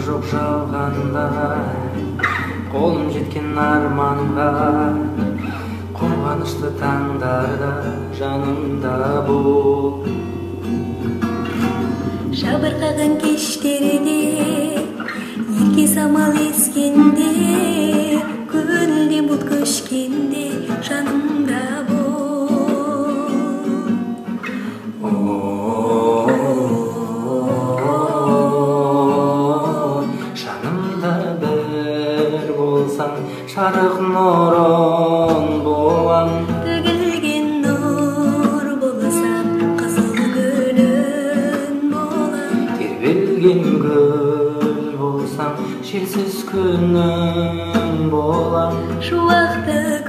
жоқ жалғанда, қолым жеткен арманға, қорғанышты таңдарда жанымда бол. Жабырқаған кештерде, ерке самал ескенде, көңілден бұлт көшкенде жанымда бол. Жанымда бір болсаң, жарық нұрын болам. Төгілген нұр болсам, қызыл гүлін болам. Тербелген гүл болсаң, желсіз күнің болам. Шуақты